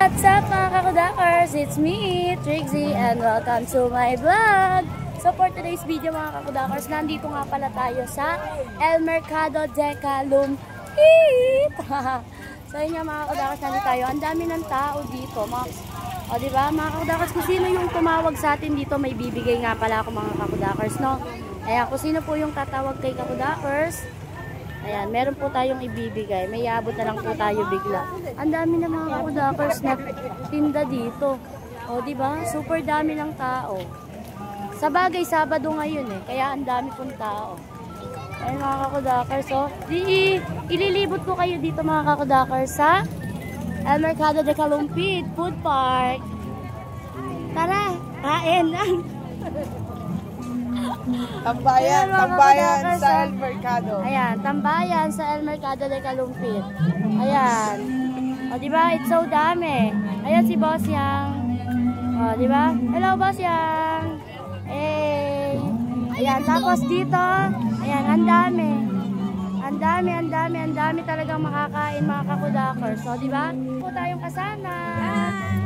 What's up mga kakudakers? It's me, Trixie, and welcome to my vlog! So for today's video mga kakudakers, nandito nga pala tayo sa El Mercado de Calumpit! So yun nga mga kakudakers, nandito tayo. Ang dami ng tao dito. O diba mga kakudakers, kung sino yung tumawag sa atin dito, may bibigay nga pala ako mga kakudakers, no? Ayan, kung sino po yung tatawag kay kakudakers, ayan, meron po tayong ibibigay. May iabot na lang po tayo bigla. Ang dami na mga kakudakers na tinda dito. O, diba? Super dami ng tao. Sa bagay, Sabado ngayon eh. Kaya ang dami pong tao. Ayan mga kakudakers. So, ililibot po kayo dito mga kakudakers sa El Mercado de Calumpit Food Park. Tara, kain lang. Tambayan sa El Mercado. Ayan, tambayan sa El Mercado de Calumpit. Ayan. O, diba? It's so dami. Ayan si Boss Yang. O, diba? Hello, Boss Yang. Hey. Ayan, tapos dito. Ayan, ang dami. Ang dami talagang makakain mga kakudakers. So, diba? Po tayong kasama.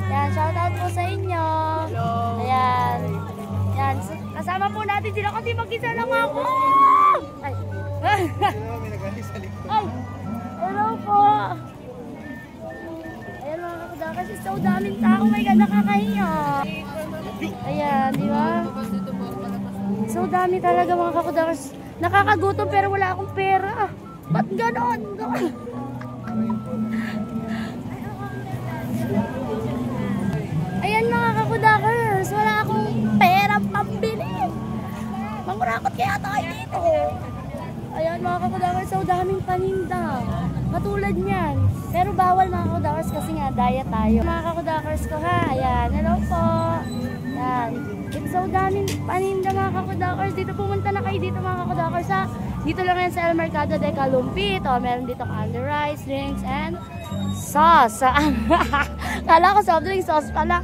Ayan, shoutout po sa inyo. Ayan. Yan, kasama po natin sila kasi mag-isa lang ako. Ay. Ay. Hello po. Ayan mga kakudakers, so daming tao. My God, nakakahiya. Ayan, di ba? So dami talaga mga kakudakers. Nakakagutom pero wala akong pera. Ba't ganon? Ayan mga kakudakers, wala akong pera pambili. Mangurakot kaya tayo dito. Ayan mga kakudakers, so daming paninda. Katulad niyan. Pero bawal mga kakudakers kasi nga diet tayo. Mga kakudakers ko ha, ayan, hello po. Ayan, it's so daming paninda mga kakudakers. Dito pumunta na kayo dito mga kakudakers ha. Dito lang yan sa El Mercado de Calumpit. O, meron dito candy rice, drinks, and sauce. Kala ko soft drink sauce pala.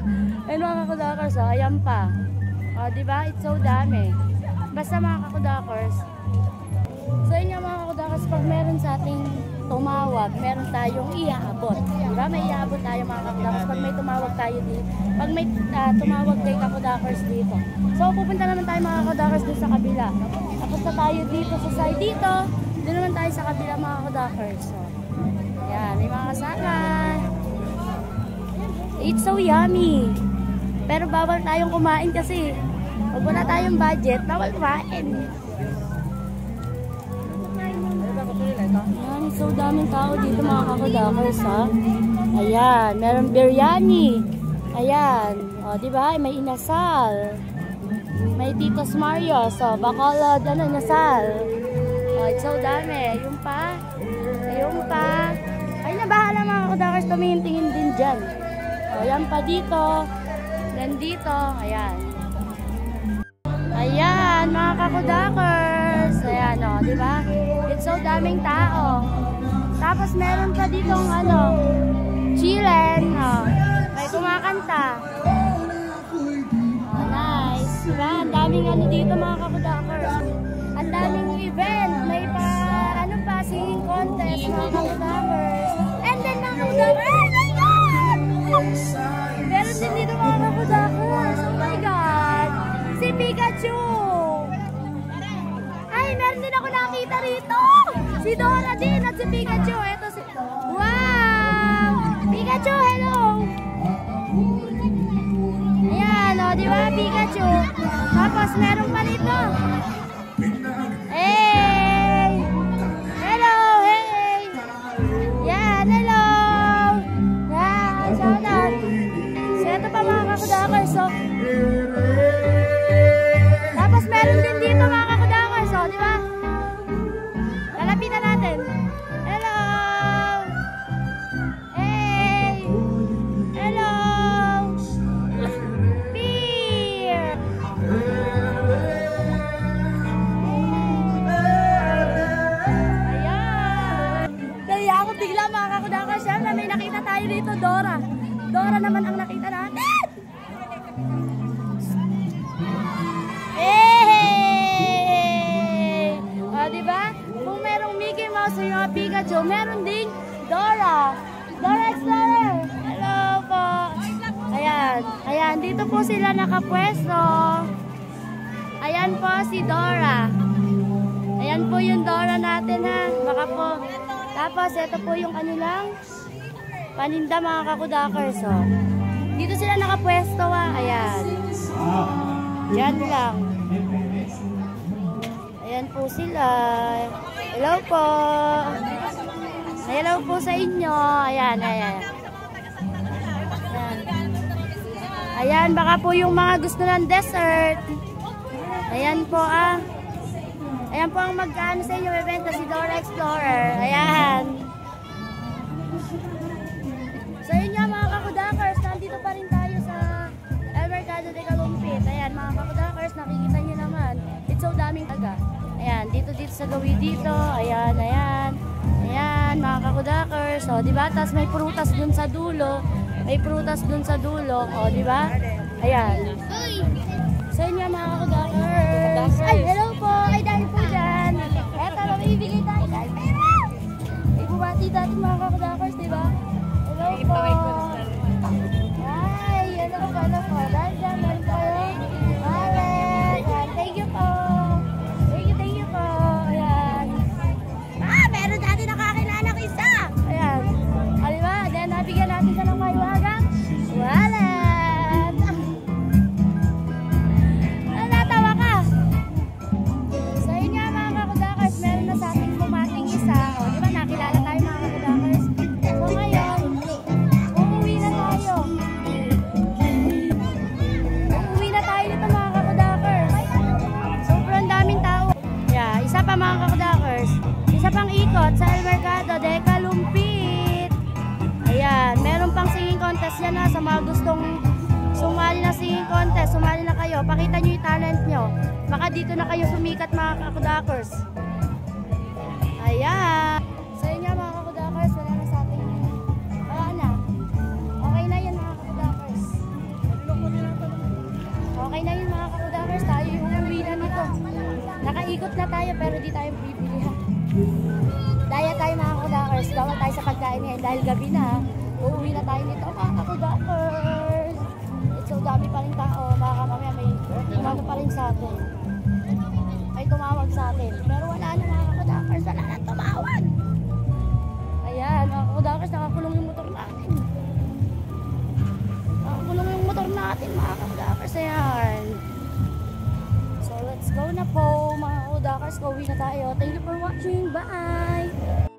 Ayun mga kakudakers, o, ayan pa. O, diba? It's so dami. Basta mga kakudakers. So, yun nga mga kakudakers, pag meron sa ating tumawag, meron tayong iaabot. Diba? May iaabot tayo mga kakudakers. Pag may tumawag tayo dito. Pag may tumawag kay kakudakers dito. So, pupunta naman tayo mga kakudakers dito sa kabila. Tapos na tayo dito sa side dito. Doon naman tayo sa kabila mga kakudakers. So, yan. May mga kasama. It's so yummy. Pero bawal tayong kumain kasi pag wala tayong budget, bawal kumain. Ayan, so daming tao dito mga kakudakers ha. Ayan, meron biryani. Ayan, o diba, may inasal. May Titos Mario, so bacolod, inasal. O, it's so dami. Yung pa. Ay, nabahala mga kakudakers, tumingin-tingin din dyan. O, yan pa dito. Then dito, ayan. Ayan, mga kakudakers. Ayan, o, diba? It's so daming tao. Tapos meron pa ditong, chillen. O, may kumakanta. O, nice. Diba? Ang daming dito, mga kakudakers. Ang daming event. May singing contest, mga kakudakers. And then, mga kakudakers, meron din dito mga kakudakers. Oh my God! Si Pikachu! Ay, meron din ako nakita rito! Si Dora din at si Pikachu. Ito si... Wow! Pikachu, hello! Ayan, o, di ba? Pikachu. Tapos, meron pa rito. Hey! Hello! Hey! Yan, hello! Shout out. So, ito pa mga kakudakers. So, tapos meron din dito mga kakudakers. So, di ba? Lalapitan natin. Hello! Hey! Hello! Beer! Ayan! Kaya ako bigla mga kakudakers. Yan na may nakita tayo dito, Dora. Dora naman ang nakita natin. Hey! O, diba? Kung merong Mickey Mouse o yung Pikachu, meron ding Dora. Dora Explorer. Hello po. dito po sila nakapwesto. Ayan po si Dora. Ayan po yung Dora natin ha. Baka po. Tapos ito po yung kanilang paninda mga kakudakers. Oh. Dito sila nakapwesto ha. Ayan. Diyan lang. Ayan po sila. Hello po. Hello po sa inyo. Ayan, ayan. Ayan. Ayan, baka po yung mga gusto ng dessert. Ayan po ah. Ayan po ang mag-ano sa inyo bebenta si Dora Explorer. Ayan. Sa inyo mga kakudakers, nandito pa rin tayo sa El Mercado de Calumpit. Ayan mga kakudakers, nakikita nyo naman. It's so daming taga. Ayan, dito sa gawin dito. Ayan, ayan. Ayan mga kakudakers. O, diba? Tapos may prutas dun sa dulo. May prutas dun sa dulo. O, diba? Ayan. Sa inyo mga kakudakers. Ay, hello po. Ay, dahil po dyan. Eto, mamibigay tayo dahil pera. May bumati dati mga kakudakers, diba? Hello po. Ay, hello po. Hello po. Dahil dyan, meron tayo. Wallet. Thank you po. Thank you po. Ayan. Ah, meron dati nakakilala ko isa. Ayan. O, diba? Then, nabigyan natin siya ng maiwagang wallet. Natawa ka. Sa inyo mga kakudakers, meron na sa ating pumating isa. O, diba? Nakilala tayo mga kakudakers. So, ngayon, uuwi na tayo. Uuwi na tayo dito mga kakudakers. Sobrang daming tao. Yeah, isa pa mga kakudakers. Isa pang ikot sa El Mercado de Calumpit. Ayan, meron pang singing contest yan ha. Sa mga gustong sumali na singing contest, sumali na kayo. Pakita nyo yung talent nyo. Baka dito na kayo sumikat mga kakudakers. Ayan. Sa inyo mga kakudakers, wala na sa ating na. Okay na yun mga kakudakers. Okay na yun mga kakudakers. Tayo yung uuwi na nito. Nakaikot na tayo pero di tayo bibili ha. Daya tayo mga kakudakers. Bawal tayo sa pagkain ngayon dahil gabi na. Uuwi na tayo nito mga kakudakers. So dami pa rin tao. Baka mamaya may tumawag pa rin sa atin. May tumawag sa atin. Pero wala na mga kakudakers. Wala na tumawag. Ayan mga kakudakers. Nakakulong yung motor natin. Nakakulong yung motor natin mga kakudakers. Ayan. So let's go na po mga kakudakers. Uwi na tayo. Thank you for watching. Bye!